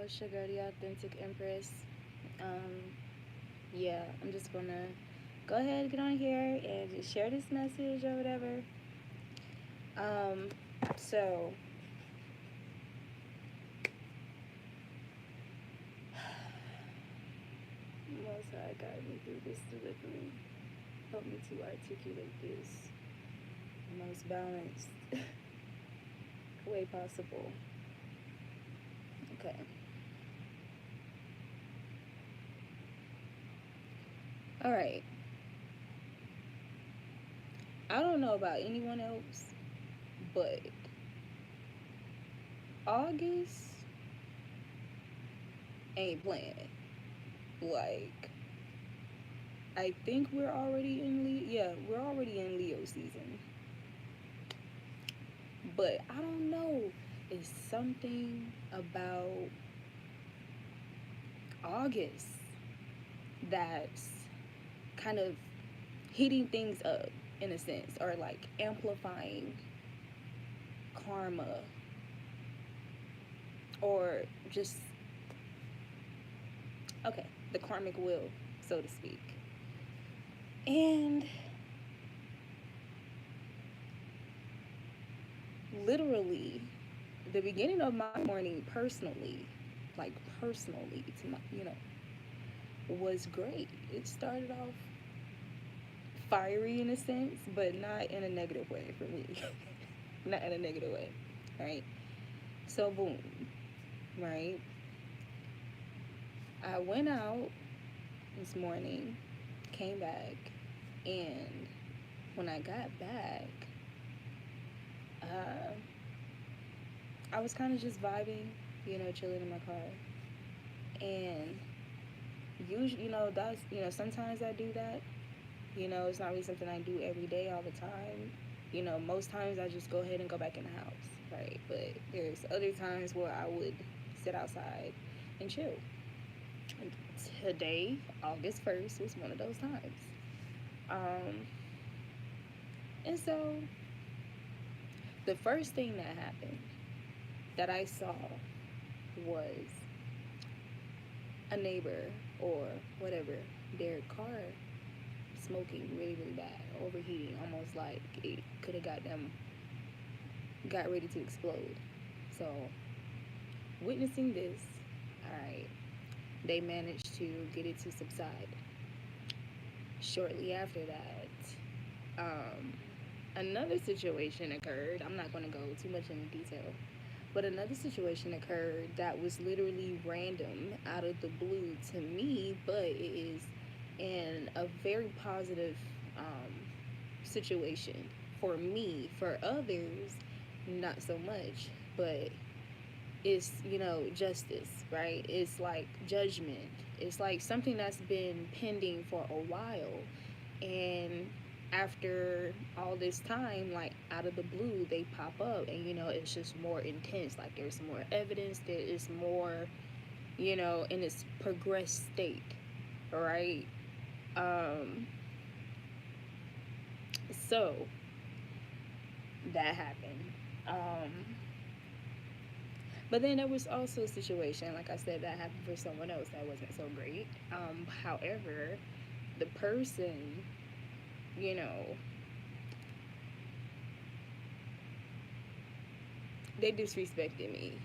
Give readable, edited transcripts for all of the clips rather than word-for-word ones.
It's your girl, the Authentic Empress. Um, yeah, I'm just gonna go ahead and get on here and just share this message or whatever. Um, so Most High guide me through this delivery. Help me to articulate this in the most balanced way possible. Okay. All right. I don't know about anyone else, but August ain't playing. Like, I think we're already in Leo. Yeah, we're already in Leo season. But I don't know. It's something about August that's kind of heating things up in a sense, or like amplifying karma, or just, okay, the karmic will, so to speak. And literally, the beginning of my morning personally, like personally to my, was great. It started off fiery in a sense, but not in a negative way for me. Not in a negative way, right? So, boom, right? I went out this morning, came back, and when I got back, uh, I was kind of just vibing, chilling in my car. And usually, that's, sometimes I do that. It's not really something I do every day all the time. Most times I just go ahead and go back in the house, right? But there's other times where I would sit outside and chill. And today, August 1st, was one of those times. Um, and so the first thing that happened that I saw was a neighbor or whatever, their car smoking really, really bad, overheating, almost like it could have got ready to explode. So, witnessing this, all right, they managed to get it to subside. Shortly after that, another situation occurred. I'm not going to go too much into detail, but another situation occurred that was literally random out of the blue to me, but it is in a very positive situation for me. For others, not so much, but it's, justice, right? It's like judgment. It's like something that's been pending for a while, and after all this time, like out of the blue, they pop up, and it's just more intense. Like there's more evidence, there is more, in its progressed state, right? um so that happened. um but then there was also a situation, like I said, that happened for someone else that wasn't so great. However, the person, you know they disrespected me.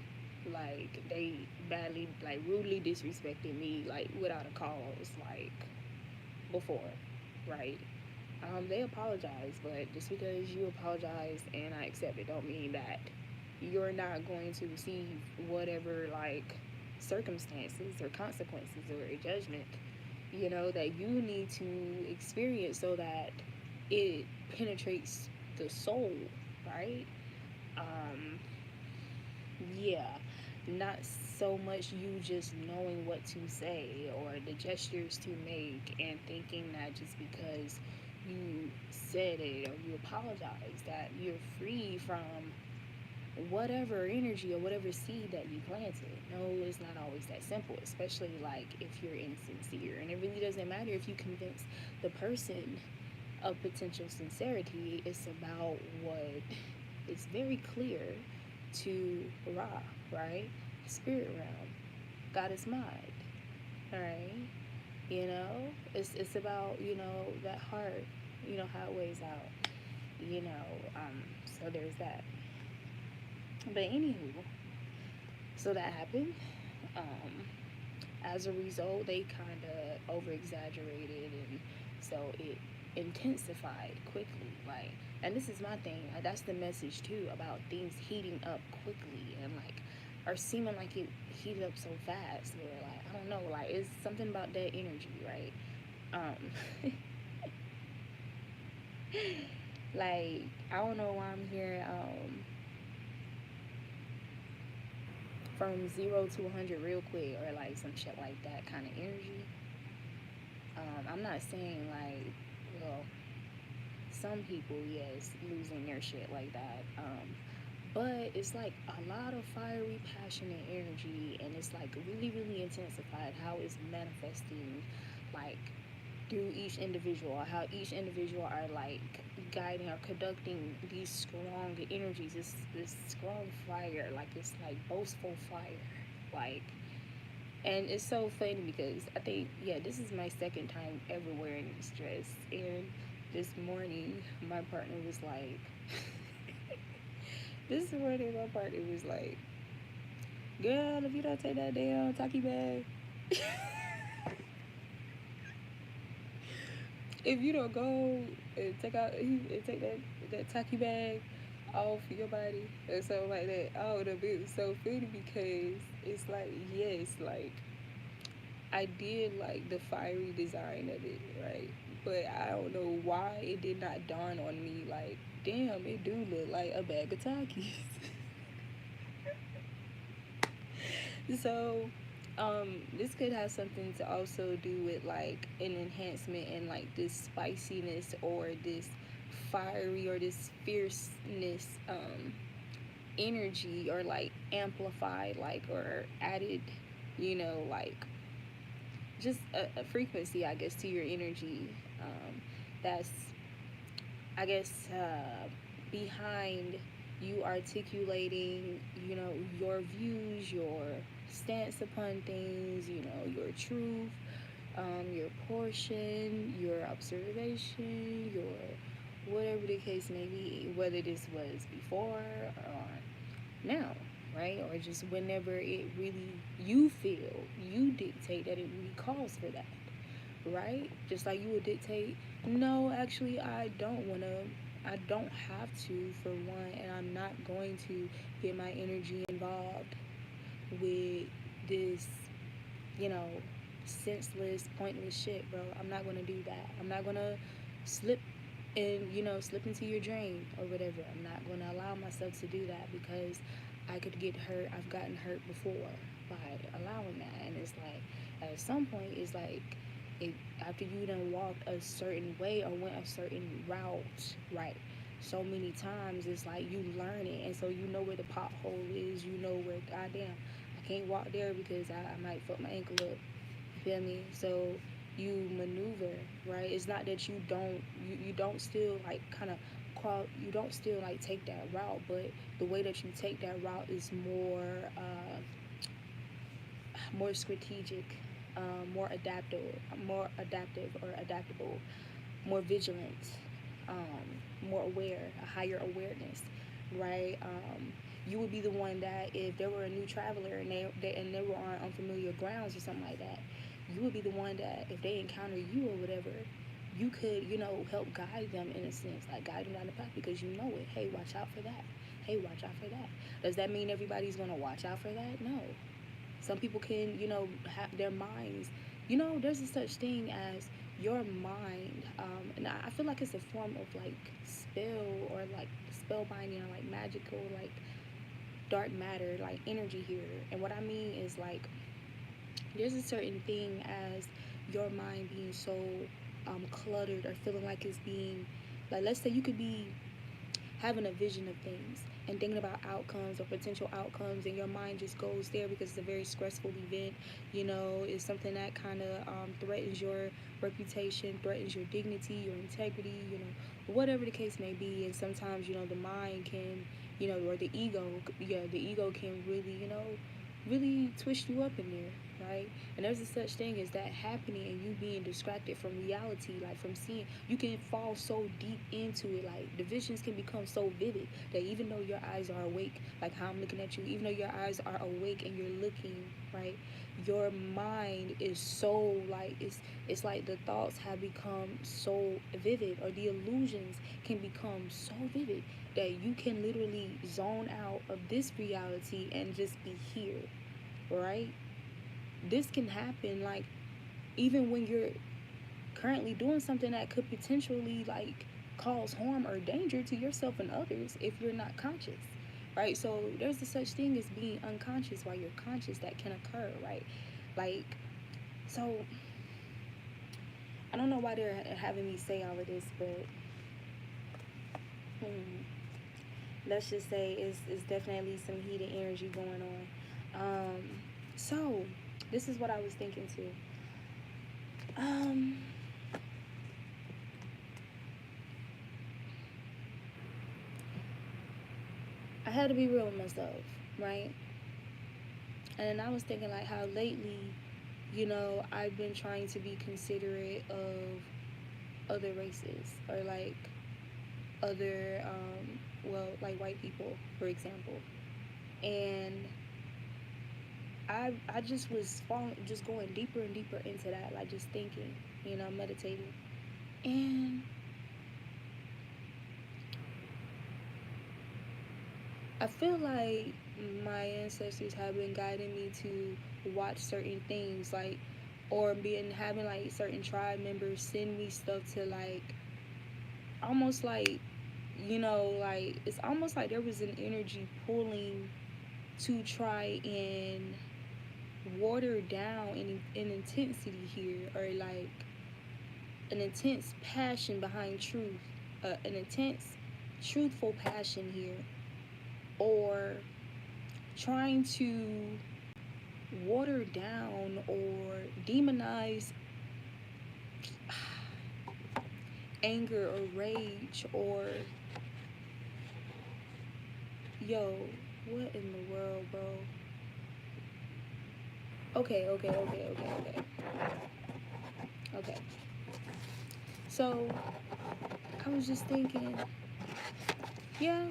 Like they badly, like rudely disrespected me, like without a cause, like before, right? They apologized, but just because you apologize and I accept it, don't mean that you're not going to receive whatever, like, circumstances or consequences or a judgment, that you need to experience so that it penetrates the soul, right? Um, yeah, not so much you just knowing what to say or the gestures to make and thinking that just because you said it or you apologize that you're free from whatever energy or whatever seed that you planted. No, it's not always that simple, especially like if you're insincere. And it really doesn't matter if you convince the person of potential sincerity. It's about what is very clear to Ra, right? Spirit realm. God is mind, right? You know, it's about, you know, that heart, you know, how it weighs out, you know. So there's that. But anywho, so that happened. Um, as a result, they kind of over exaggerated, and so it intensified quickly. Like, and this is my thing. Like, that's the message too about things heating up quickly and like, or seeming like it heated up so fast. Where like, I don't know, like it's something about that energy, right? Um, like I don't know why I'm hearing from 0 to 100 real quick, or like some shit like that kind of energy. I'm not saying like, well, some people, yes, losing their shit like that. But it's like a lot of fiery, passionate energy, and it's like really, really intensified how it's manifesting, like through each individual, how each individual are like guiding or conducting these strong energies, this strong fire, like it's like boastful fire, like. And it's so funny because I think, yeah, this is my second time ever wearing this dress. And this morning, my partner was like, this morning, my partner was like, girl, if you don't take that damn tacky bag, if you don't go and take that tacky bag off your body or something like that, I don't know, it was so funny because it's like, yes, like I did like the fiery design of it, right? But I don't know why it did not dawn on me like, damn, it do look like a bag of Takis. So, this could have something to also do with like an enhancement in like this spiciness or this fiery or this fierceness energy, or like amplified, like, or added, you know, like just a frequency, I guess, to your energy. That's, I guess, behind you articulating, you know, your views, your stance upon things, you know, your truth, your portion, your observation, your whatever the case may be, whether this was before or now, right? Or just whenever it really, you feel, you dictate that it really calls for that, right? Just like you would dictate, no, actually, I don't have to, for one, and I'm not going to get my energy involved with this, you know, senseless, pointless shit, bro. I'm not gonna do that. I'm not gonna slip and, you know, slip into your drain or whatever. I'm not gonna allow myself to do that because I could get hurt. I've gotten hurt before by allowing that. And it's like, at some point, it's like, it, after you done walked a certain way or went a certain route, right? So many times, it's like you learn it, and so you know where the pothole is. You know where, goddamn, I can't walk there because I might fuck my ankle up. You feel me? So you maneuver, right? It's not that you don't still like kind of crawl, you don't still like take that route, but the way that you take that route is more strategic, more adaptive or adaptable, more vigilant, more aware, a higher awareness, right? You would be the one that if there were a new traveler and they were on unfamiliar grounds or something like that, you would be the one that if they encounter you or whatever, you could, you know, help guide them in a sense, like guide them down the path because you know it. Hey, watch out for that. Hey, watch out for that. Does that mean everybody's gonna watch out for that? No. Some people can, you know, have their minds. You know, there's a such thing as your mind, and I feel like it's a form of like spell or like spell binding or like magical, like dark matter, like energy here. And what I mean is like there's a certain thing as your mind being so cluttered or feeling like it's being, like, let's say you could be having a vision of things and thinking about outcomes or potential outcomes, and your mind just goes there because it's a very stressful event. You know, it's something that kind of threatens your reputation, threatens your dignity, your integrity, you know, whatever the case may be. And sometimes, you know, the mind can, you know, or the ego, yeah, the ego can really, you know, really twist you up in there, right? And there's a such thing as that happening and you being distracted from reality, like from seeing. You can fall so deep into it, like the visions can become so vivid that even though your eyes are awake, like how I'm looking at you, even though your eyes are awake and you're looking, right, your mind is so like it's like the thoughts have become so vivid, or the illusions can become so vivid that you can literally zone out of this reality and just be here, right? This can happen like even when you're currently doing something that could potentially like cause harm or danger to yourself and others if you're not conscious, right? So there's a such thing as being unconscious while you're conscious that can occur, right? Like, so I don't know why they're having me say all of this, but hmm, let's just say it's definitely some heated energy going on. So this is what I was thinking too. Um, I had to be real with myself, right? And then I was thinking like how lately, I've been trying to be considerate of other races or like other, well, like white people, for example. And I just was falling, just going deeper and deeper into that, like just thinking, meditating. And I feel like my ancestors have been guiding me to watch certain things, like, or being having like certain tribe members send me stuff to like, almost like, like it's almost like there was an energy pulling to try and water down an intensity here, or like an intense passion behind truth, an intense truthful passion here, or trying to water down or demonize anger or rage or yo, what in the world, bro? Okay. So I was just thinking, yeah,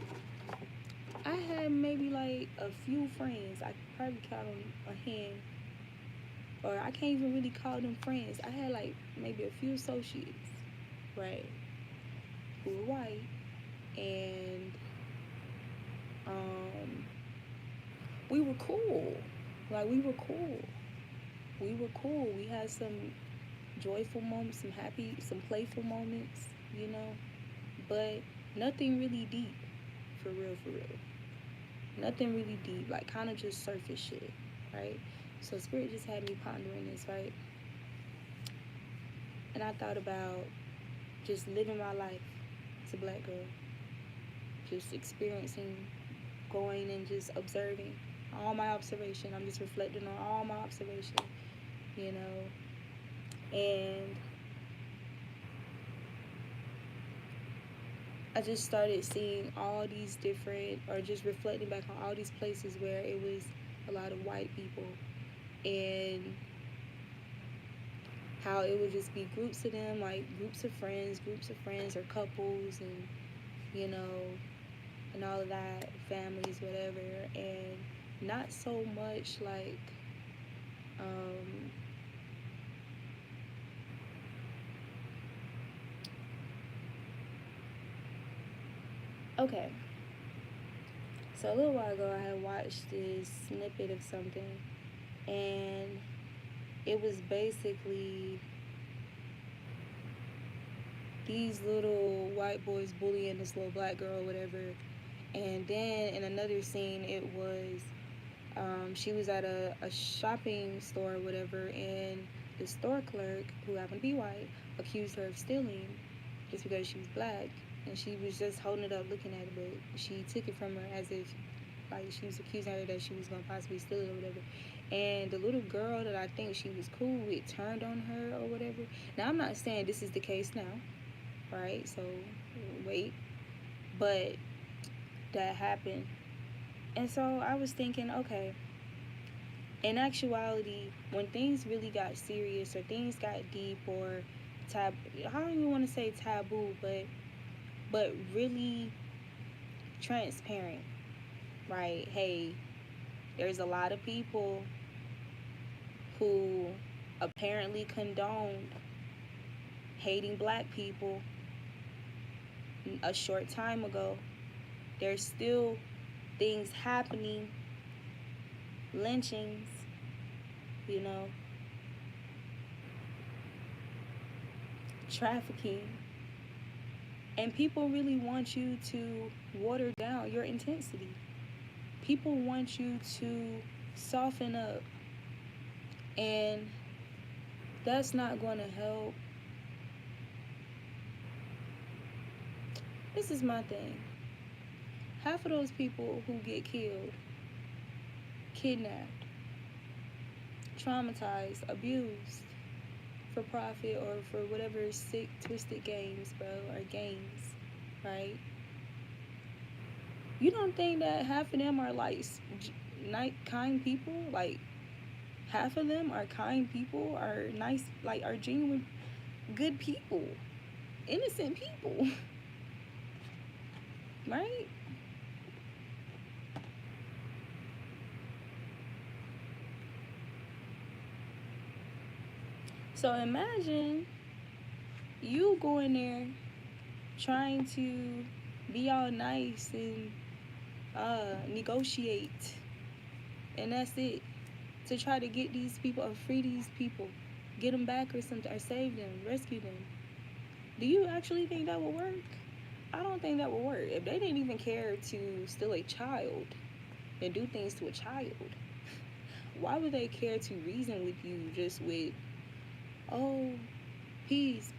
I had maybe like a few friends. I could probably count on a hand, or I can't even really call them friends. I had like maybe a few associates, right, who were white, and um, we were cool. Like we were cool. We were cool. We had some joyful moments, some happy, some playful moments, but nothing really deep, for real. Nothing really deep, like kind of just surface shit, right? So Spirit just had me pondering this, right? And I thought about just living my life as a black girl, just experiencing, going and just observing all my observation. I'm just reflecting on all my observation, you know, and I just started seeing all these different, or just reflecting back on all these places where it was a lot of white people, and how it would just be groups of them, like groups of friends or couples, and you know, and all of that, families, whatever, and not so much like, um, okay. So a little while ago, I had watched this snippet of something, and it was basically these little white boys bullying this little black girl or whatever. And then in another scene, it was she was at a shopping store or whatever, and the store clerk, who happened to be white, accused her of stealing just because she was black. And she was just holding it up looking at it, but she took it from her as if like she was accusing her that she was going to possibly steal it or whatever. And the little girl that I think she was cool with turned on her or whatever. Now, I'm not saying this is the case now, right? So, wait. But that happened. And so I was thinking, okay, In actuality, when things really got serious or things got deep or I don't even want to say taboo, but really transparent, right? Hey, there's a lot of people who apparently condoned hating black people a short time ago. There's still things happening, lynchings, you know, trafficking. And people really want you to water down your intensity. People want you to soften up. And that's not going to help. This is my thing. Half of those people who get killed, kidnapped, traumatized, abused for profit or for whatever sick, twisted games, bro, or games, right? You don't think that half of them are like kind people? Like, half of them are kind people, are nice, like, are genuine good people, innocent people, right? So imagine you going there trying to be all nice and negotiate, and that's it, to try to get these people or free these people, get them back or something, or save them, rescue them. Do you actually think that will work? I don't think that will work. If they didn't even care to steal a child and do things to a child, why would they care to reason with you just with, oh, peace,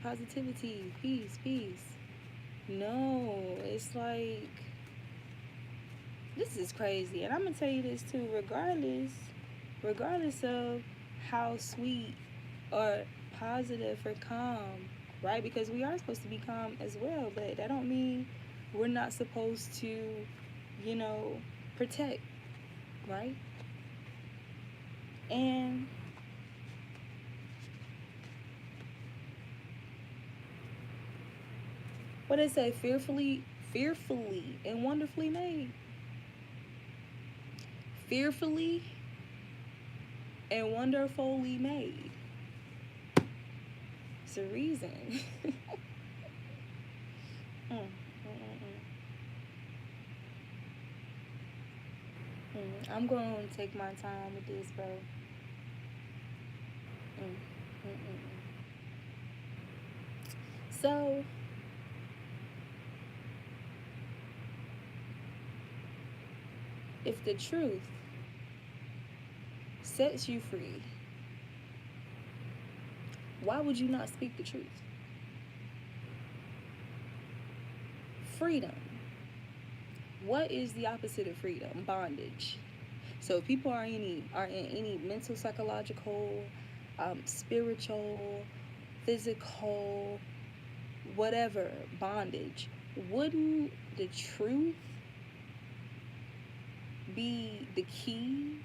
positivity, peace, peace? No, it's like, this is crazy. And I'm gonna tell you this too, regardless of how sweet or positive or calm, right? Because we are supposed to be calm as well, but that don't mean we're not supposed to, you know, protect, right? And what they say, fearfully and wonderfully made. Fearfully and wonderfully made. It's a reason. mm, mm, I'm going to take my time with this, bro. Mm, mm, mm, So, if the truth sets you free, why would you not speak the truth? Freedom. What is the opposite of freedom? Bondage. So if people are in any mental, psychological, spiritual, physical, whatever bondage, wouldn't the truth be the key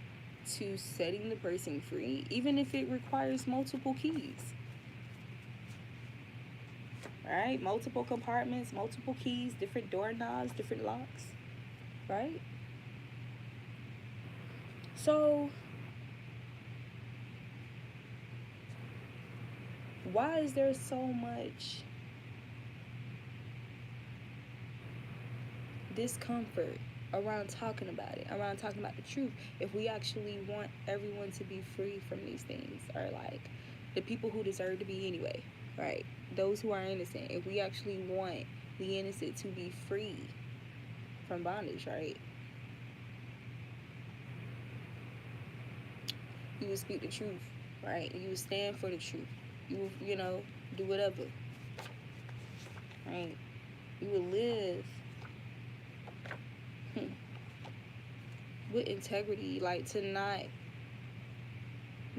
to setting the person free, even if it requires multiple keys? Right? Multiple compartments, multiple keys, different doorknobs, different locks, right? So why is there so much discomfort around talking about it, around talking about the truth, if we actually want everyone to be free from these things, or like the people who deserve to be anyway, right? Those who are innocent, if we actually want the innocent to be free from bondage, right? You would speak the truth, right? You would stand for the truth. You would, do whatever, right? You would live with integrity, like to not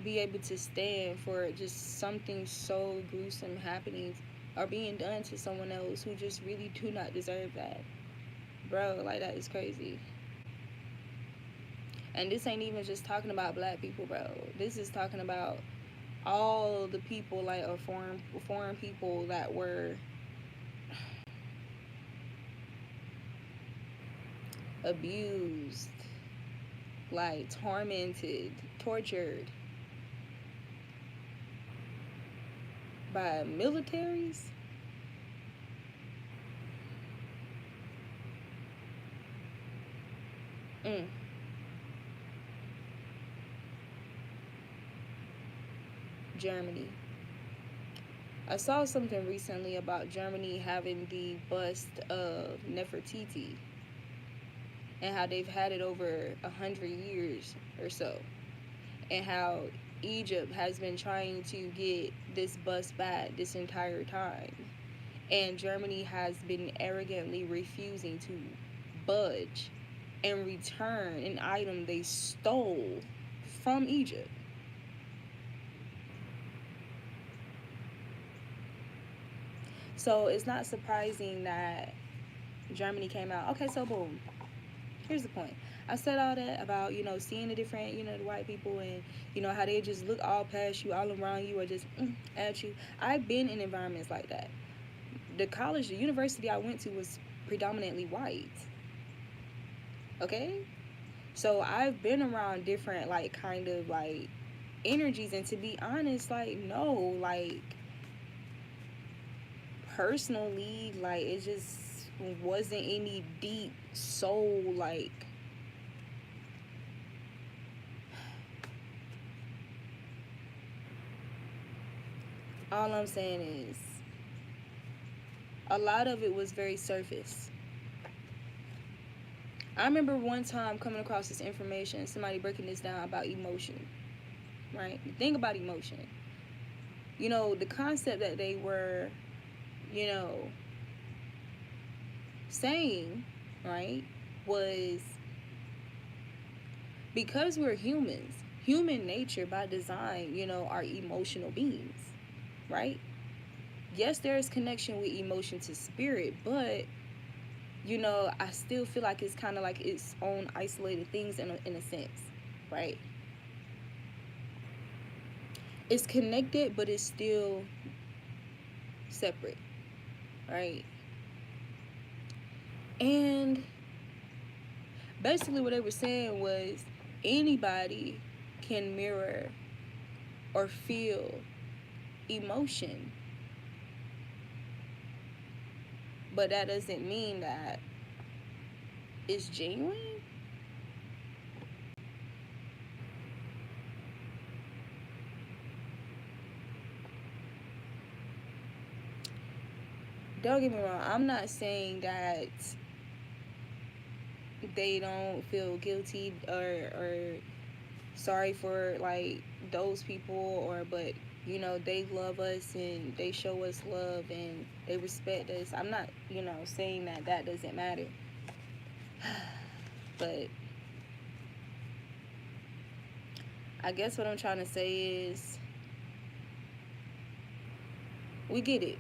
be able to stand for just something so gruesome happening or being done to someone else who just really do not deserve that. Bro, like, that is crazy. And this ain't even just talking about black people, bro. This is talking about all the people, like, or foreign people that were abused, like tormented, tortured by militaries. Mm. Germany. I saw something recently about Germany having the bust of Nefertiti and how they've had it over 100 years or so, and how Egypt has been trying to get this bust back this entire time, and Germany has been arrogantly refusing to budge and return an item they stole from Egypt. So it's not surprising that Germany came out. Okay, so boom. Here's the point. I said all that about, seeing the different, the white people, and, how they just look all past you, all around you, or just at you. I've been in environments like that. The university I went to was predominantly white. Okay? So I've been around different, like, kind of, like, energies. And to be honest, like, no, like, personally, like, it just wasn't any deep soul, like, all I'm saying is a lot of it was very surface. I remember one time coming across this information, somebody breaking this down about emotion, right? The thing about emotion, the concept that they were, saying, right, was because we're humans, human nature by design, are emotional beings, right? Yes, there is connection with emotion to spirit, but I still feel like it's kind of like its own isolated things in a sense, right? It's connected, but it's still separate, right? And basically what they were saying was anybody can mirror or feel emotion, but that doesn't mean that it's genuine. Don't get me wrong, I'm not saying that they don't feel guilty or sorry for, like, those people, but they love us and they show us love and they respect us. I'm not saying that doesn't matter, but I guess what I'm trying to say is we get it.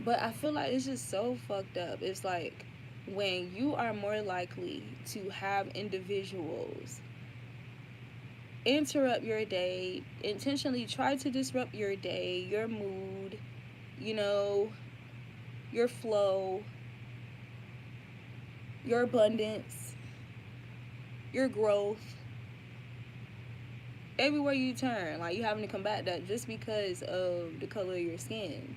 But I feel like it's just so fucked up. It's like when you are more likely to have individuals interrupt your day, intentionally try to disrupt your day, your mood, your flow, your abundance, your growth, everywhere you turn, like, you having to combat that just because of the color of your skin.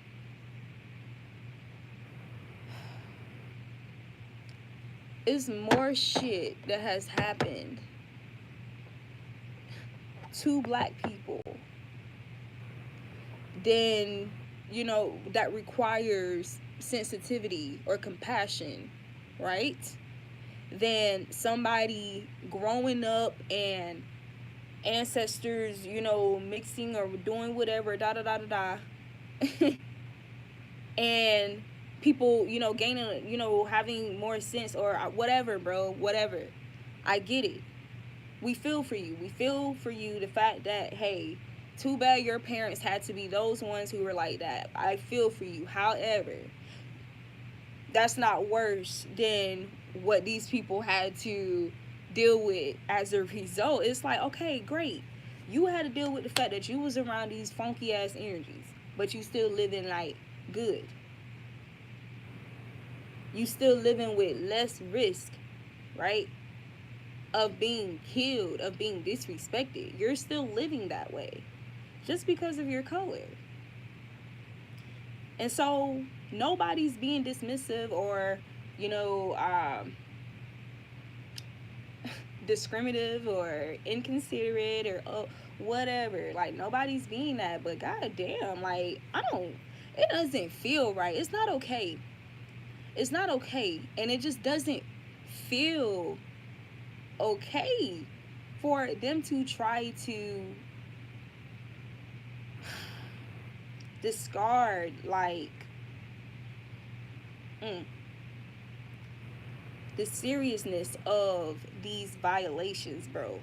It's more shit that has happened to black people than, that requires sensitivity or compassion, right? Than somebody growing up and ancestors, mixing or doing whatever, da da da da da. And people, gaining, having more sense or whatever, bro, whatever. I get it. We feel for you. We feel for you the fact that, hey, too bad your parents had to be those ones who were like that. I feel for you. However, that's not worse than what these people had to deal with as a result. It's like, okay, great. You had to deal with the fact that you was around these funky ass energies, but you still living like good. You still living with less risk, right? Of being killed, of being disrespected. You're still living that way just because of your color. And so nobody's being dismissive or, you know, discriminative or inconsiderate or whatever. Like, nobody's being that. But goddamn, like, it doesn't feel right. It's not okay. It's not okay. And it just doesn't feel okay for them to try to discard, like, the seriousness of these violations, bro.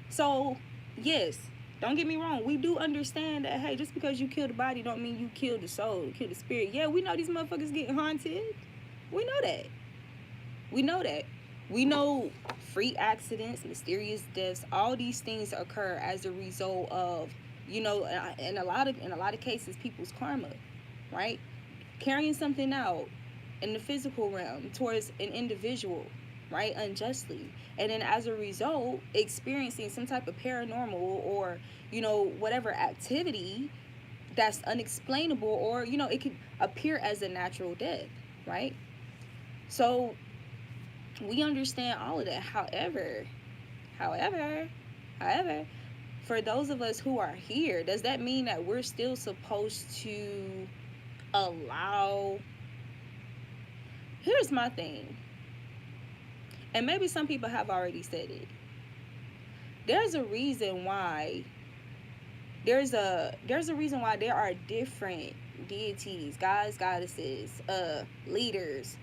So, yes, don't get me wrong. We do understand that, hey, just because you kill the body don't mean you kill the soul, kill the spirit. Yeah, we know these motherfuckers getting haunted. We know that. We know that. We know freak accidents, mysterious deaths, all these things occur as a result of, you know, in a lot of cases, people's karma, right? Carrying something out in the physical realm towards an individual, right, unjustly, and then as a result experiencing some type of paranormal or, you know, whatever activity that's unexplainable, or, you know, it could appear as a natural death, right? So we understand all of that. However, for those of us who are here, does that mean that we're still supposed to allow? Here's my thing, and maybe some people have already said it. There's a reason why there's a reason why there are different deities, gods, goddesses, leaders,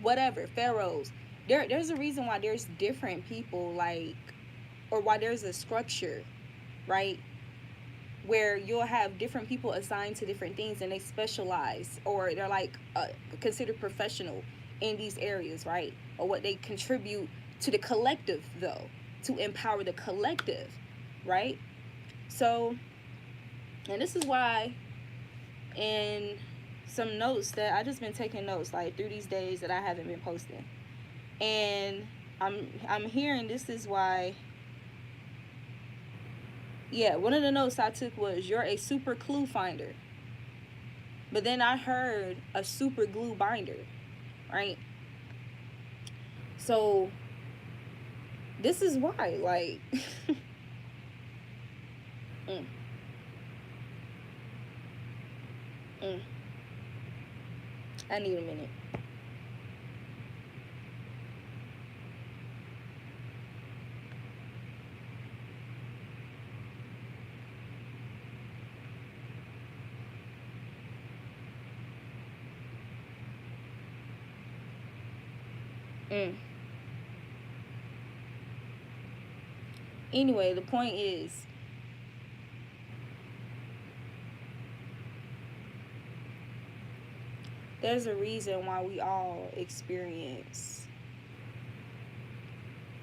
whatever, pharaohs. There's a reason why there's different people, like, or why there's a structure, right? Where you'll have different people assigned to different things, and they specialize, or they're like considered professional in these areas, right? Or what they contribute to the collective, though, to empower the collective, right? So, and this is why in some notes that I just been taking notes, like, through these days that I haven't been posting, and I'm hearing, this is why. Yeah, one of the notes I took was, you're a super clue finder. But then I heard a super glue binder, right? So this is why, like, I need a minute. Anyway, the point is, there's a reason why we all experience,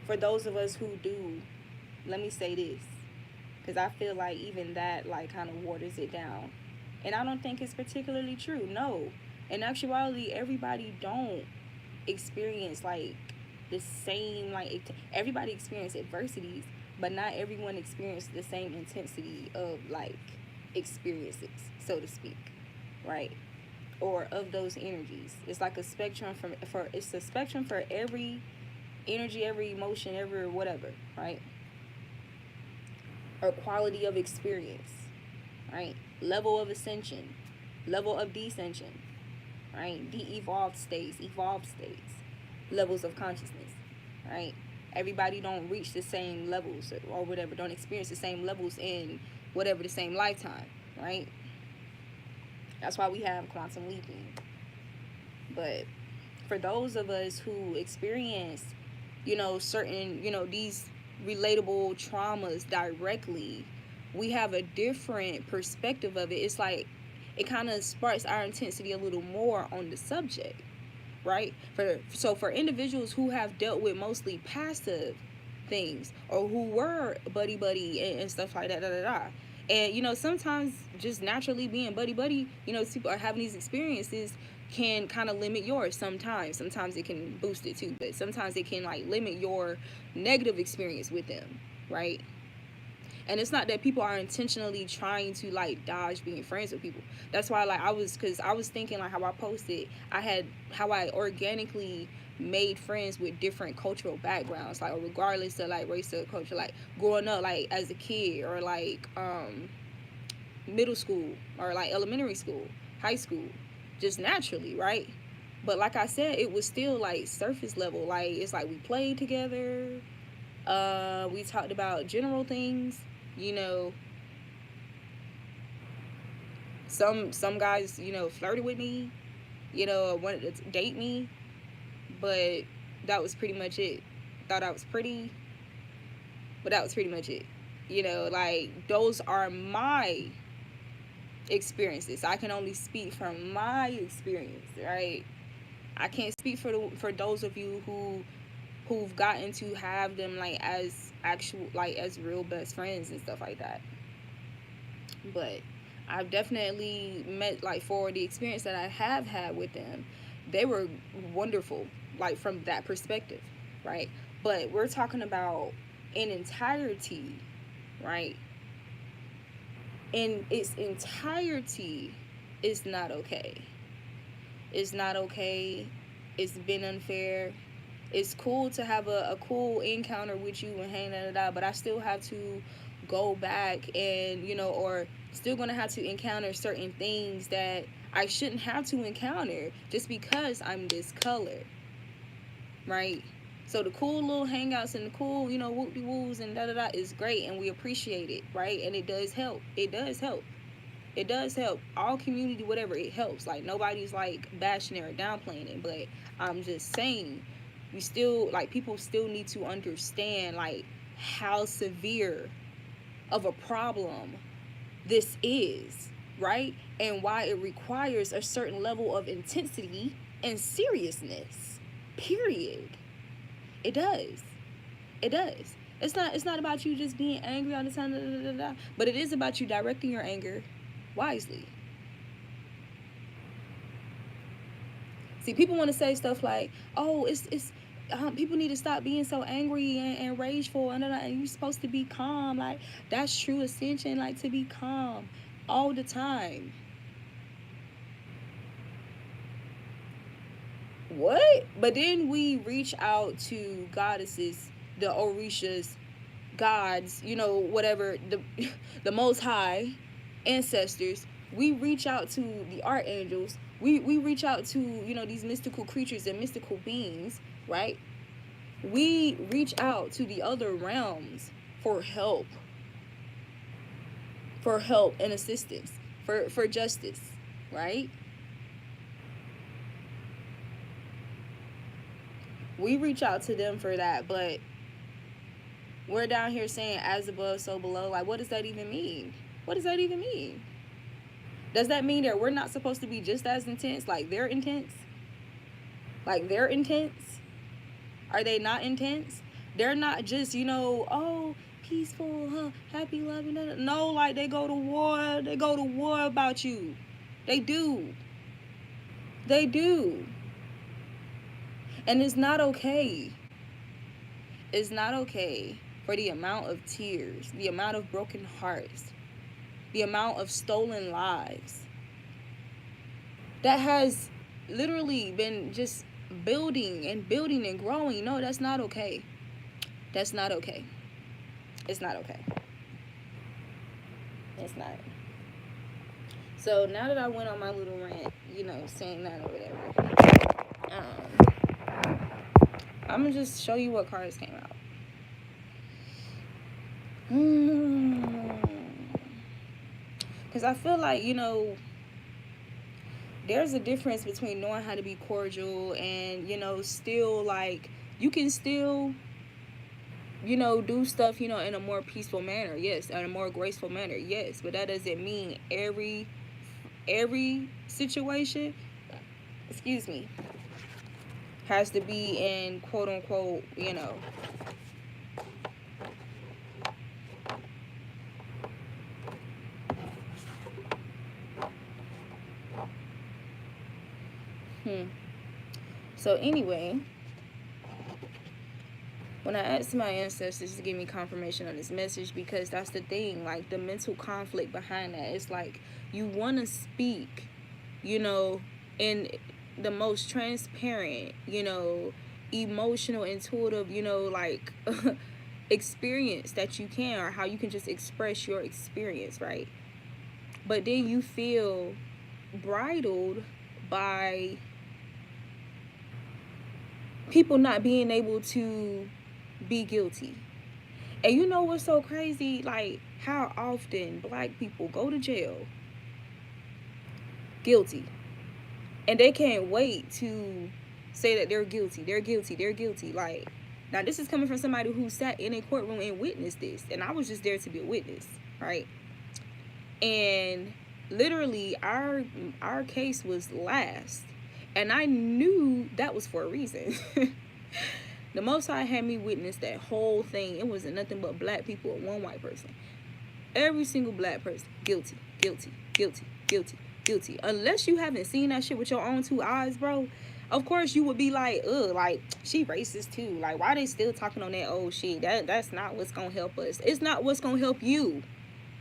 for those of us who do, let me say this, because I feel like even that, like, kind of waters it down, and I don't think it's particularly true. No, in actuality, everybody don't experience, like, the same, like, everybody experience adversities, but not everyone experiences the same intensity of, like, experiences, so to speak, right? Or of those energies. It's like a spectrum it's a spectrum for every energy, every emotion, every whatever, right? Or quality of experience, right? Level of ascension, level of descension, right? De-evolved states, evolved states, levels of consciousness, right? Everybody don't reach the same levels, or whatever, don't experience the same levels in whatever the same lifetime, right? That's why we have quantum leaping. But for those of us who experience, you know, certain, you know, these relatable traumas directly, we have a different perspective of it. It's like, it kind of sparks our intensity a little more on the subject, right? For individuals who have dealt with mostly passive things, or who were buddy buddy and stuff like that, and sometimes just naturally being buddy buddy, people are having these experiences, can kind of limit yours. Sometimes it can boost it too, but sometimes it can like limit your negative experience with them, right? And it's not that people are intentionally trying to like dodge being friends with people. That's why like because I was thinking like how I posted, how I organically made friends with different cultural backgrounds, like regardless of like race or culture, like growing up like as a kid, or like middle school, or like elementary school, high school, just naturally, right? But like I said, it was still like surface level. Like it's like we played together, we talked about general things, you know. Some guys, flirted with me, wanted to date me, but that was pretty much it. Thought I was pretty, but that was pretty much it. Like those are my experiences. I can only speak from my experience, right? I can't speak for those of you who've gotten to have them like as actual, like as real best friends and stuff like that. But I've definitely met, like, for the experience that I have had with them, they were wonderful, like from that perspective, right? But we're talking about in entirety, right? In its entirety, it's not okay. It's not okay. It's been unfair. It's cool to have a cool encounter with you and hang out, but I still have to go back and, or still gonna have to encounter certain things that I shouldn't have to encounter just because I'm this color, right? So the cool little hangouts and the cool, whoop de woos and is great, and we appreciate it, right? And it does help. It does help. It does help. All community, whatever, it helps. Like nobody's like bashing it or downplaying it, but I'm just saying, we still, like, people still need to understand like how severe of a problem this is, right? And why it requires a certain level of intensity and seriousness. Period. It does. It does. It's not about you just being angry all the time, but it is about you directing your anger wisely. See, people want to say stuff like, "Oh, it's people need to stop being so angry and rageful, and you're supposed to be calm." Like that's true ascension, like to be calm all the time. What? But then we reach out to goddesses, the Orishas, gods, whatever, the Most High, ancestors. We reach out to the archangels. We reach out to, these mystical creatures and mystical beings, right? We reach out to the other realms for help, and assistance, for justice, right? We reach out to them for that, but we're down here saying as above, so below. Like, what does that even mean? What does that even mean? Does that mean that we're not supposed to be just as intense? Like they're intense? Like they're intense? Are they not intense? They're not just, oh, peaceful, huh? Happy, loving. No, like they go to war. They go to war about you. They do. They do. And it's not okay. It's not okay for the amount of tears, the amount of broken hearts, the amount of stolen lives that has literally been just building and building and growing. No, that's not okay. That's not okay. It's not okay. It's not. So now that I went on my little rant, saying that or whatever, I'm gonna just show you what cards came out. Because I feel like, there's a difference between knowing how to be cordial and, still, like, you can still, do stuff, in a more peaceful manner. Yes. In a more graceful manner. Yes. But that doesn't mean every every situation, excuse me, has to be in quote unquote, you know, So anyway, when I asked my ancestors to give me confirmation on this message, because that's the thing, like the mental conflict behind that, it's like you want to speak, you know, in the most transparent, you know, emotional, intuitive, you know, like experience that you can, or how you can just express your experience, right? But then you feel bridled by people not being able to be guilty. And you know what's so crazy? Like how often black people go to jail guilty, and they can't wait to say that they're guilty. They're guilty. They're guilty. Like, now this is coming from somebody who sat in a courtroom and witnessed this, and I was just there to be a witness, right? And literally, our case was last, and I knew that was for a reason. The Most High had me witness that whole thing. It wasn't nothing but black people and one white person. Every single black person, guilty, guilty, guilty, guilty, guilty. Unless you haven't seen that shit with your own two eyes, bro, of course you would be like, ugh, like, she racist too. Like, why they still talking on that old shit? That's not what's gonna help us. It's not what's gonna help you.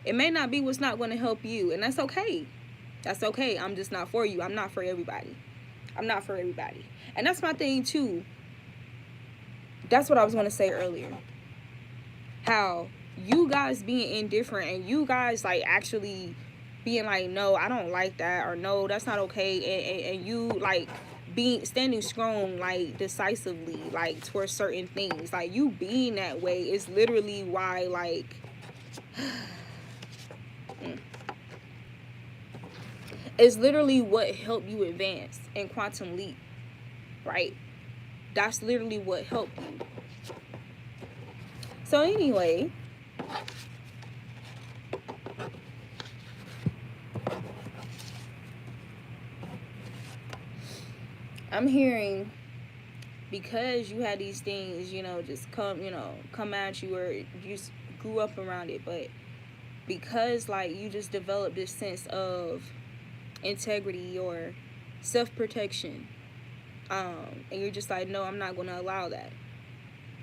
It may not be what's not gonna help you, and that's okay. That's okay. I'm just not for you. I'm not for everybody. I'm not for everybody. And that's my thing too. That's what I was going to say earlier. How you guys being indifferent and you guys like actually being like, no, I don't like that, or no, that's not okay, and you like being standing strong, like decisively, like towards certain things, like you being that way is literally why, like, it's literally what helped you advance in quantum leap, right? That's literally what helped you. So anyway, I'm hearing, because you had these things, you know, just come at you, or you just grew up around it, but because like you just developed this sense of integrity or self-protection, and you're just like, no, I'm not going to allow that.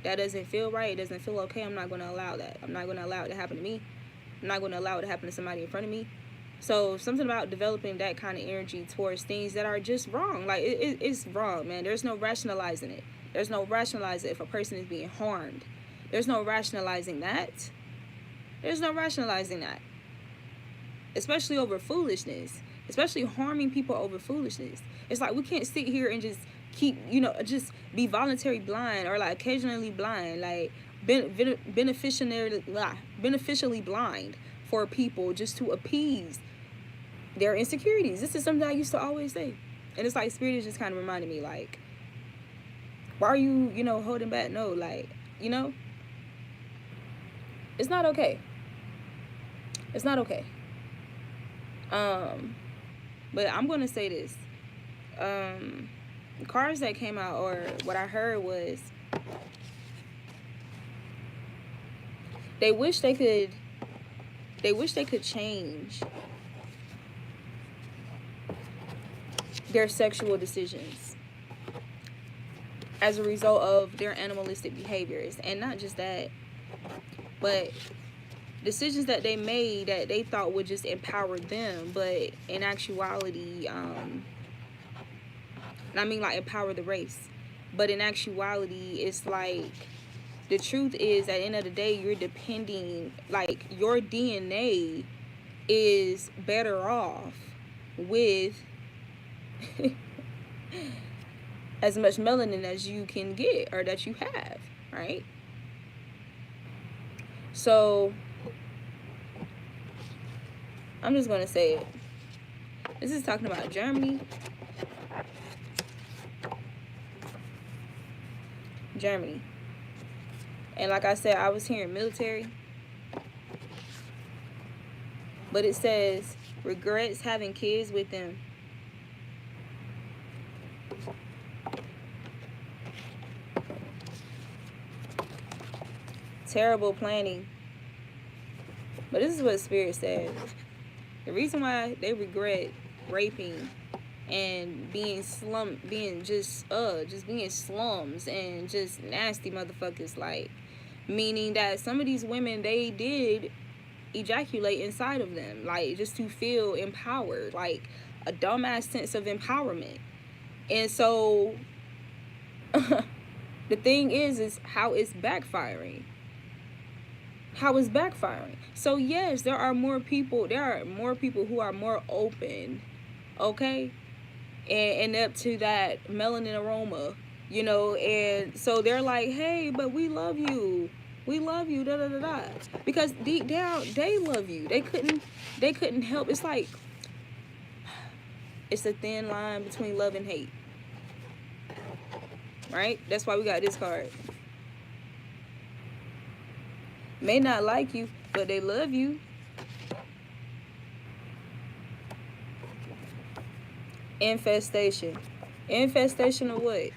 That doesn't feel right. It doesn't feel okay. I'm not going to allow that. I'm not going to allow it to happen to me. I'm not going to allow it to happen to somebody in front of me. So something about developing that kind of energy towards things that are just wrong. Like, it's wrong, man. There's no rationalizing it. There's no rationalizing if a person is being harmed. There's no rationalizing that. There's no rationalizing that. Especially over foolishness. Especially harming people over foolishness. It's like we can't sit here and just keep, just be voluntary blind, or like occasionally blind, like beneficially blind for people just to appease their insecurities. This is something I used to always say. And it's like Spirit is just kind of reminding me, like, why are you, holding back? No, like, it's not okay. It's not okay. But I'm going to say this. Cards that came out, or what I heard was, they wish they could change their sexual decisions as a result of their animalistic behaviors. And not just that, but decisions that they made that they thought would just empower them, but in actuality, I mean, like, empower the race, but in actuality, it's like, the truth is, at the end of the day, you're depending, like, your DNA is better off with as much melanin as you can get, or that you have, right? So I'm just going to say it. This is talking about Germany. And like I said, I was hearing military. But it says regrets having kids with them. Terrible planning. But this is what Spirit said. The reason why they regret raping and being just being slums and just nasty motherfuckers, like, meaning that some of these women, they did ejaculate inside of them, like, just to feel empowered, like a dumbass sense of empowerment. And so the thing is how it's backfiring. So yes, there are more people who are more open, okay, and up to that melanin aroma, you know, and so they're like, hey, but we love you, da da da da, because deep down they love you. They couldn't help. It's like, it's a thin line between love and hate, right? That's why we got this card. May not like you, but they love you. Infestation of what?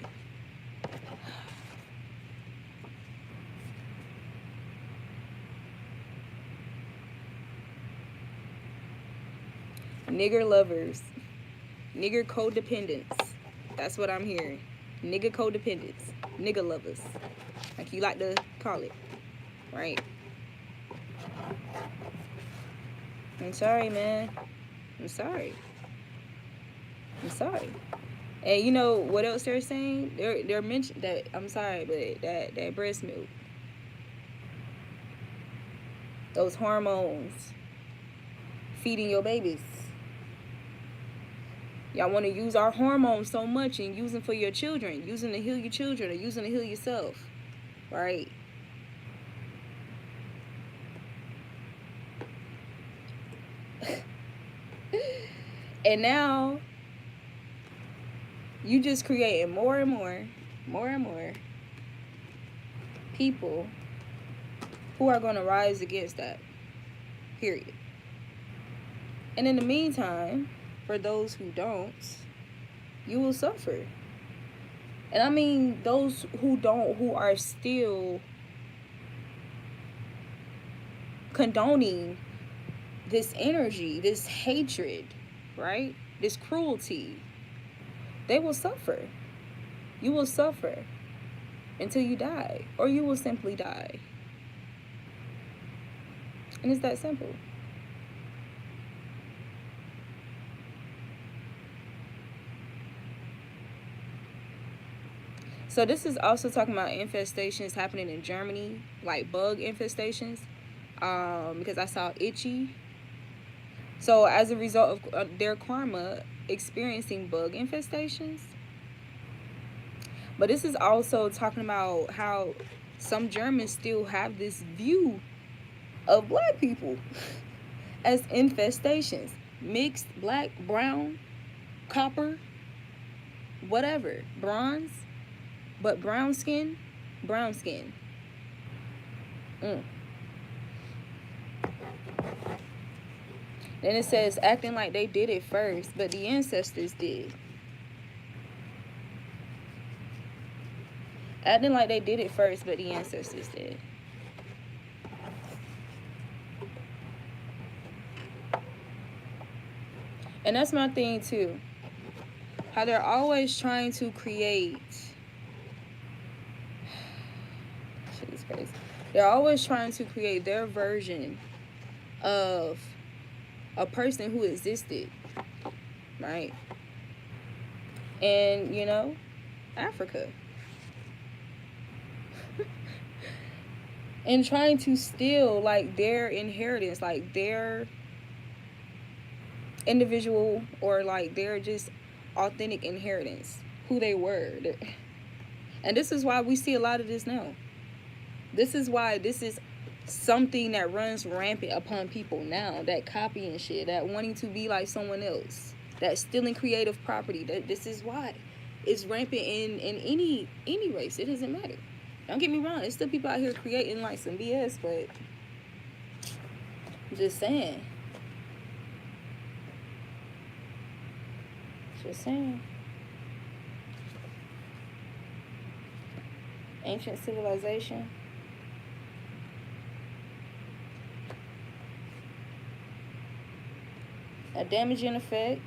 Nigger lovers, nigger codependents. That's what I'm hearing. Nigger codependents, nigger lovers, like you like to call it, right? I'm sorry, man. I'm sorry. And you know what else they're saying? They're mentioning that, I'm sorry, but that breast milk, those hormones, feeding your babies. Y'all want to use our hormones so much and use them for your children, using to heal your children or using to heal yourself, right? And now you just creating more and more people who are going to rise against that, period. And in the meantime, for those who don't, you will suffer. And I mean those who don't, who are still condoning this energy, this hatred, right? This cruelty, they will suffer. You will suffer until you die, or you will simply die. And it's that simple. So this is also talking about infestations happening in Germany, like bug infestations, because I saw itchy. So as a result of their karma, experiencing bug infestations. But this is also talking about how some Germans still have this view of black people as infestations. Mixed black, brown, copper, whatever, bronze, but brown skin. Then it says acting like they did it first, but the ancestors did. Acting like they did it first, but the ancestors did. And that's my thing too. How they're always trying to create... Shit is crazy. They're always trying to create their version of a person who existed, right? And, you know, Africa. And trying to steal, like, their inheritance, like, their individual, or, like, their just authentic inheritance, who they were. And this is why we see a lot of this now. This is why this is something that runs rampant upon people now, that copying shit, that wanting to be like someone else, that stealing creative property. That this is why it's rampant in any race. It doesn't matter. Don't get me wrong, there's still people out here creating like some BS, but I'm just saying. Just saying. Ancient civilization. A damaging effect.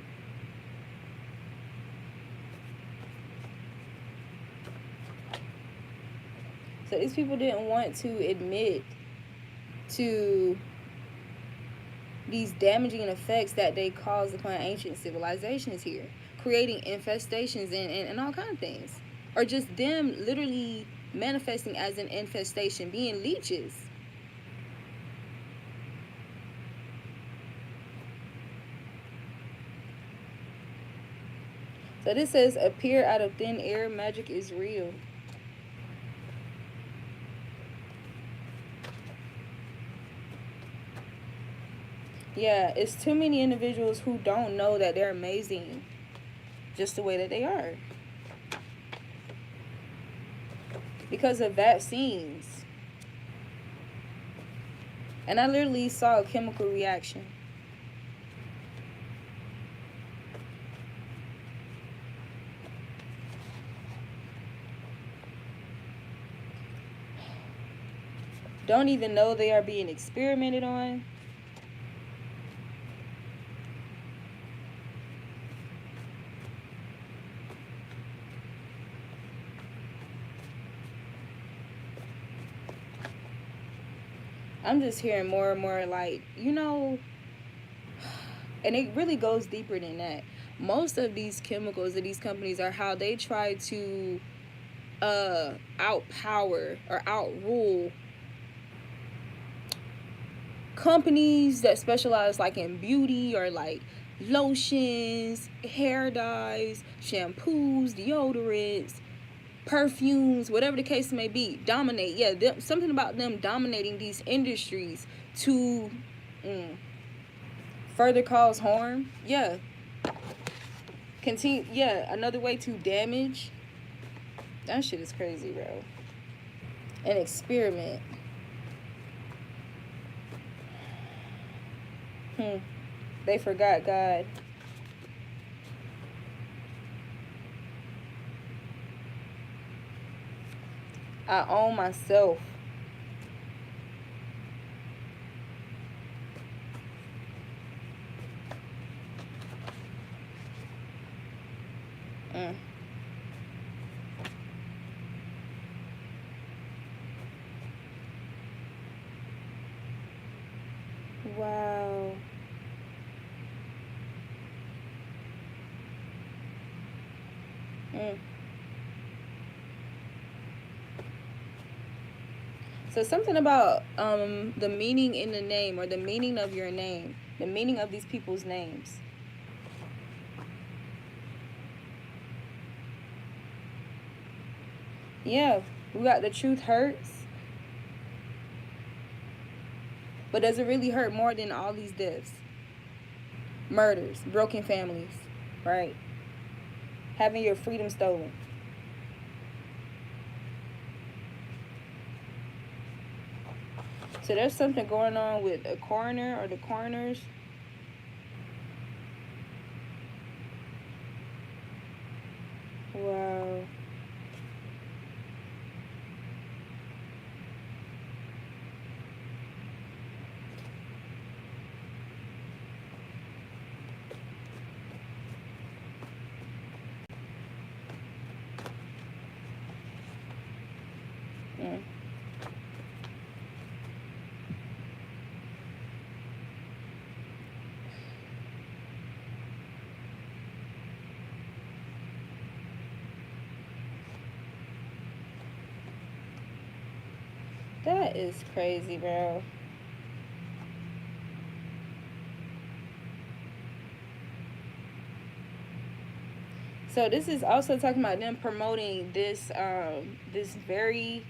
So these people didn't want to admit to these damaging effects that they caused upon ancient civilizations here, creating infestations and all kinds of things. Or just them literally manifesting as an infestation, being leeches. So this says, appear out of thin air, magic is real. Yeah, it's too many individuals who don't know that they're amazing just the way that they are. Because of vaccines. And I literally saw a chemical reaction. Don't even know they are being experimented on. I'm just hearing more and more like, you know, and it really goes deeper than that. Most of these chemicals of these companies are how they try to outpower or outrule companies that specialize like in beauty or like lotions, hair dyes, shampoos, deodorants, perfumes, whatever the case may be. Dominate. Yeah, something about them dominating these industries to further cause harm. Yeah. Continue. Yeah, another way to damage. That shit is crazy, bro. An experiment. They forgot God. I own myself. Wow. So something about the meaning in the name, or the meaning of your name, the meaning of these people's names. Yeah, we got the truth hurts. But does it really hurt more than all these deaths? Murders, broken families, right? Having your freedom stolen. So there's something going on with a coroner or the coroners. Wow. That is crazy, bro. So this is also talking about them promoting this this very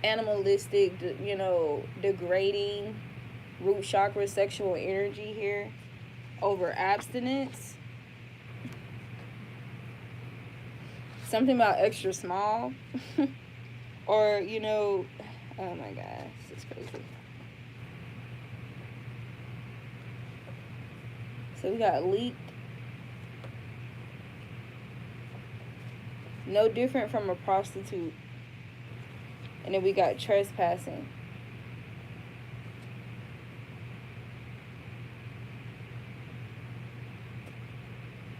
animalistic, you know, degrading root chakra sexual energy here over abstinence. Something about extra small. Or, you know, oh my gosh, this is crazy. So we got leaked. No different from a prostitute. And then we got trespassing.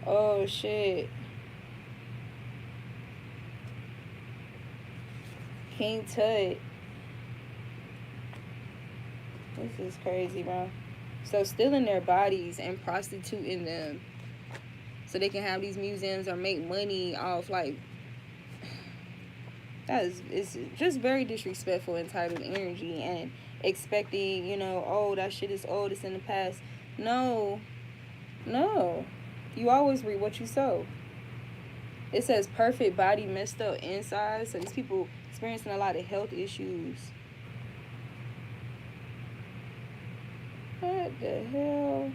Oh shit. King Tut. This is crazy, bro. So stealing their bodies and prostituting them so they can have these museums or make money off, like, that is, it's just very disrespectful, entitled energy, and expecting, oh, that shit is old, it's in the past. No, no. You always reap what you sow. It says perfect body messed up inside, so these people experiencing a lot of health issues. What the hell?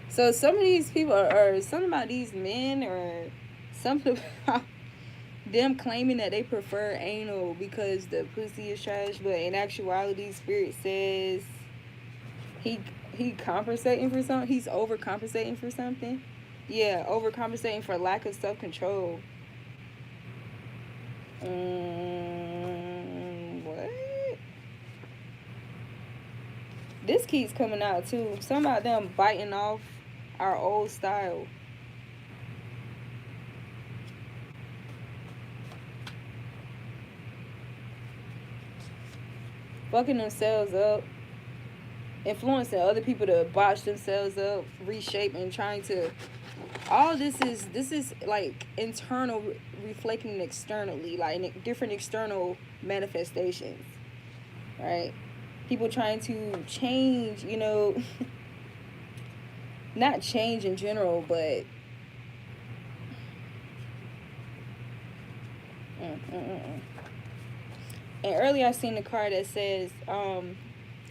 So some of these people or something about these men or something about them claiming that they prefer anal because the pussy is trash, but in actuality, Spirit says he compensating for something. He's overcompensating for something. Yeah, overcompensating for lack of self control. What? This keeps coming out too. Some about them biting off our old style. Fucking themselves up. Influencing other people to botch themselves up, reshape, and trying to. All this is like internal reflecting externally, like different external manifestations, right? People trying to change, not change in general, but and earlier I seen the card that says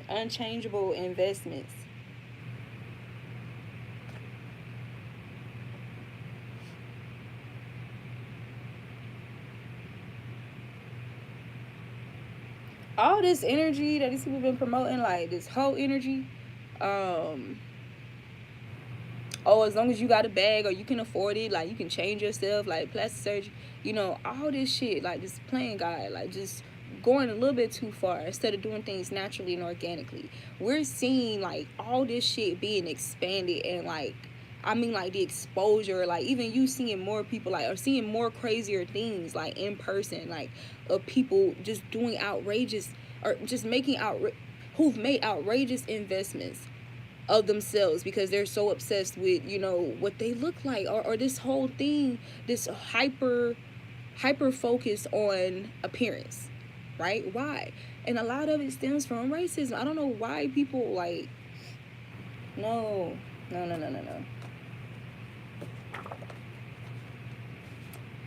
unchangeable investments. All this energy that these people have been promoting, like this whole energy, oh, as long as you got a bag or you can afford it, like you can change yourself, like plastic surgery, all this shit, like just playing God, like just going a little bit too far instead of doing things naturally and organically. We're seeing like all this shit being expanded and like, I mean, like the exposure, like even you seeing more people, like, or seeing more crazier things, like in person, like of people just doing outrageous or just making who've made outrageous investments of themselves because they're so obsessed with what they look like, or this whole thing, this hyper focus on appearance, right? Why? And a lot of it stems from racism. I don't know why people like no.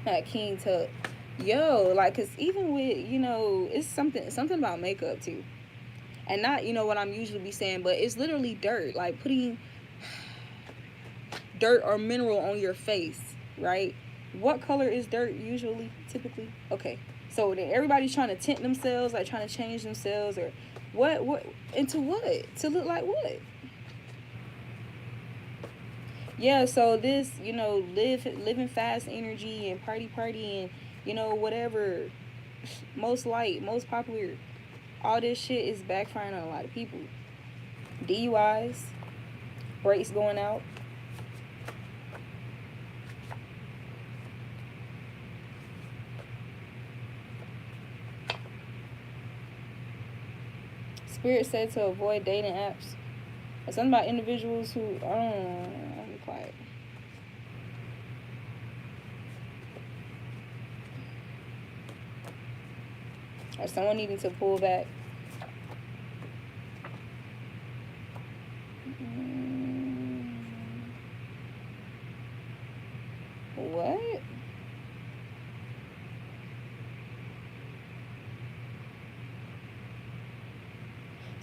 Not King Tut. Yo, like, cause even with it's something about makeup too, and not what I'm usually be saying, but it's literally dirt, like putting dirt or mineral on your face, right? What color is dirt usually, typically? Okay, so then everybody's trying to tint themselves, like trying to change themselves, or what into what, to look like what? Yeah, so this living fast energy and party and whatever, most light, most popular, all this shit is backfiring on a lot of people. DUIs, brakes going out. Spirit said to avoid dating apps. It's something about individuals who, I'll be quiet. Or someone needing to pull back. What?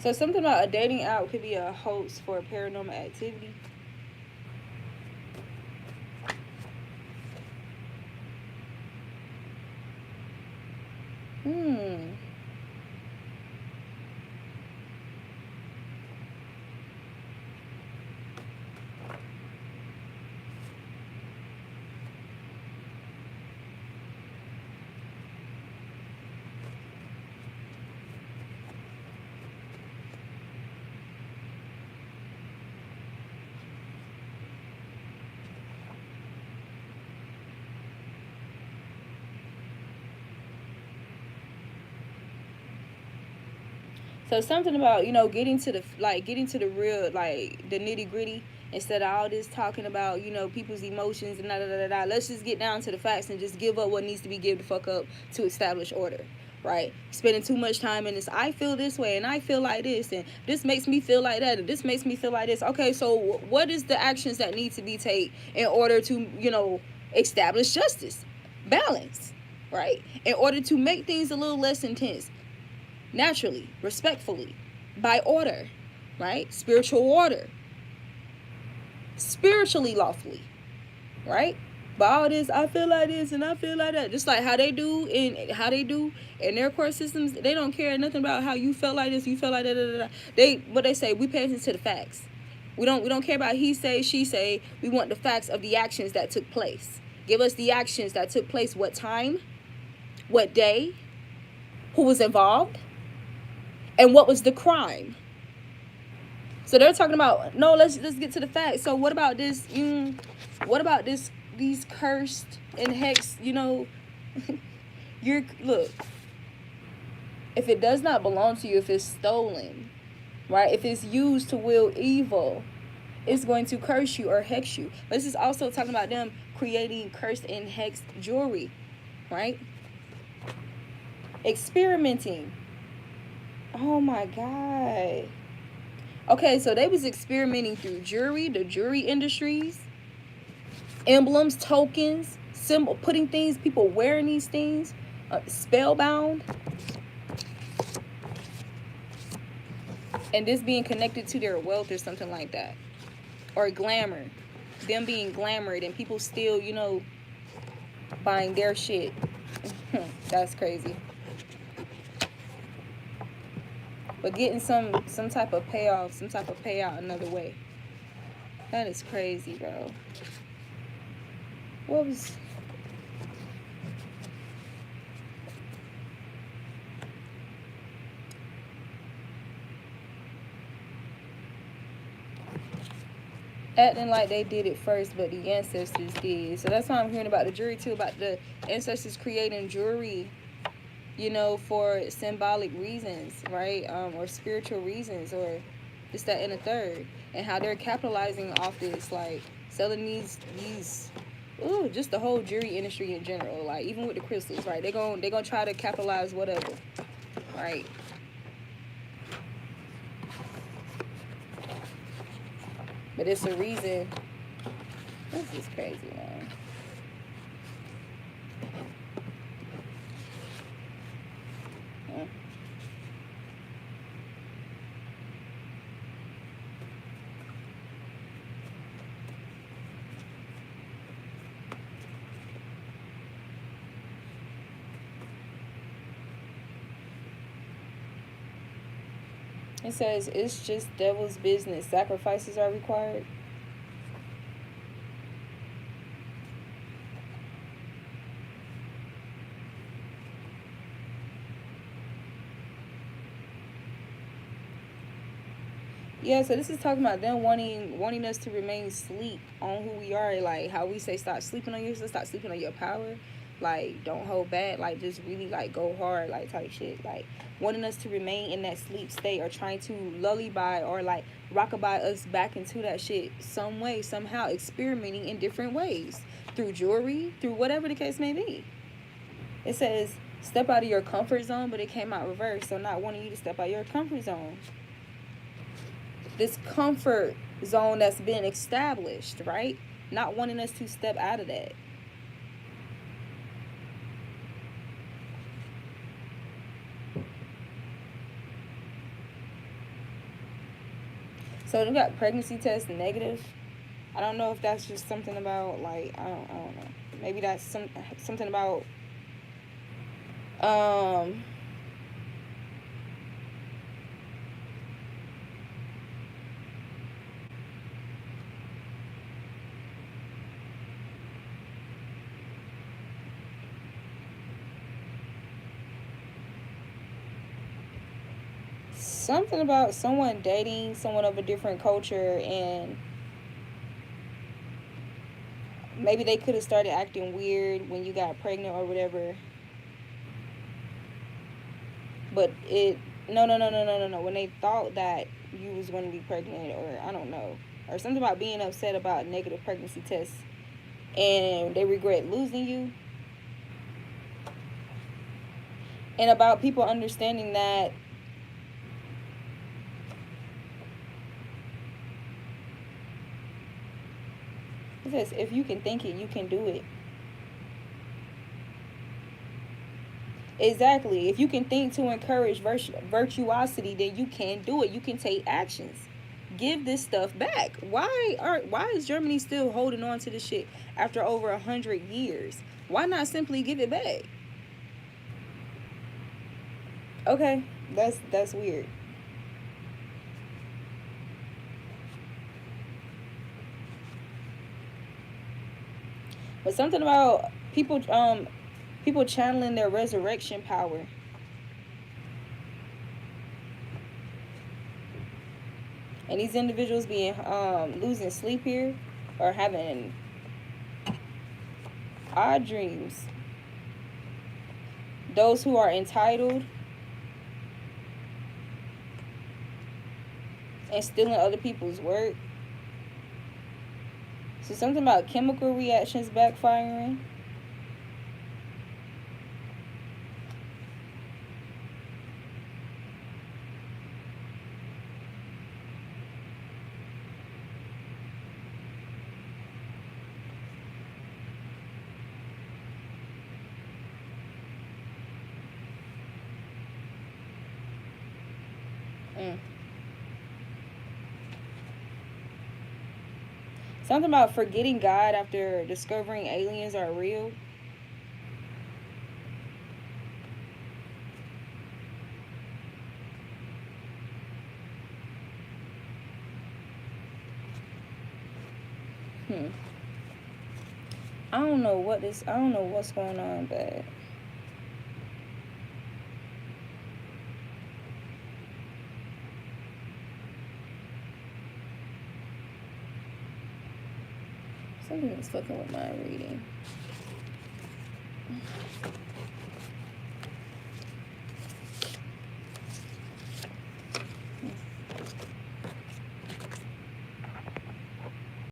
So something about a dating app could be a host for paranormal activity. Hmm. So something about, getting to the getting to the real, like the nitty gritty, instead of all this talking about, people's emotions and da da da da. Let's just get down to the facts and just give up what needs to be given the fuck up to establish order. Right? Spending too much time in this. I feel this way, and I feel like this, and this makes me feel like that, and this makes me feel like this. Okay, so what is the actions that need to be taken in order to, establish justice, balance, right? In order to make things a little less intense, naturally, respectfully, by order, right? Spiritual order, spiritually, lawfully, right? But all this, I feel like this and I feel like that, just like how they do in their court systems, they don't care nothing about how you felt like this, you felt like that. Da, da, da. They say, we pay attention to the facts. We don't care about he say, she say. We want the facts of the actions that took place. Give us the actions that took place. What time? What day? Who was involved? And what was the crime? So they're talking about, no. Let's get to the facts. So what about this? What about this? These cursed and hexed. You're look. If it does not belong to you, if it's stolen, right? If it's used to will evil, it's going to curse you or hex you. But this is also talking about them creating cursed and hexed jewelry, right? Experimenting. Oh my God. Okay, so they was experimenting through jewelry, the jewelry industries, emblems, tokens, symbol, putting things, people wearing these things, spellbound, and this being connected to their wealth or something like that, or glamour, them being glamored and people still, buying their shit. That's crazy. But getting some type of payoff, some type of payout another way. That is crazy, bro. What was... acting like they did it first, but the ancestors did. So that's why I'm hearing about the jewelry too, about the ancestors creating jewelry, for symbolic reasons, right? Or spiritual reasons, or this, that, and the third, and how they're capitalizing off this, like selling these. Ooh, just the whole jewelry industry in general, like even with the crystals, right? They're gonna try to capitalize whatever, right? But it's a reason. This is crazy, man. It says it's just devil's business. Sacrifices are required. Yeah, so this is talking about them wanting us to remain asleep on who we are, like how we say stop sleeping on yourself, stop sleeping on your power, like don't hold back, like just really like go hard, like type shit, like wanting us to remain in that sleep state or trying to lullaby or like rockabye us back into that shit some way, somehow, experimenting in different ways through jewelry, through whatever the case may be. It says step out of your comfort zone, but it came out reverse, so not wanting you to step out of your comfort zone, this comfort zone that's been established, right? Not wanting us to step out of that. So they got pregnancy test negative. I don't know if that's just something about like I don't know. Maybe that's something about um something about someone dating someone of a different culture, and maybe they could have started acting weird when you got pregnant or whatever. But it no. When they thought that you was going to be pregnant, or I don't know, or something about being upset about negative pregnancy tests, and they regret losing you, and about people understanding that it says if you can think it, you can do it. Exactly. If you can think to encourage virtuosity, then you can do it. You can take actions. Give this stuff back. Why is Germany still holding on to this shit after over 100 years? Why not simply give it back? Okay, that's weird. But something about people channeling their resurrection power, and these individuals being losing sleep here, or having odd dreams. Those who are entitled and stealing other people's work. So something about chemical reactions backfiring. Mm. Something about forgetting God after discovering aliens are real. Hmm. I don't know what's going on, but something is fucking with my reading.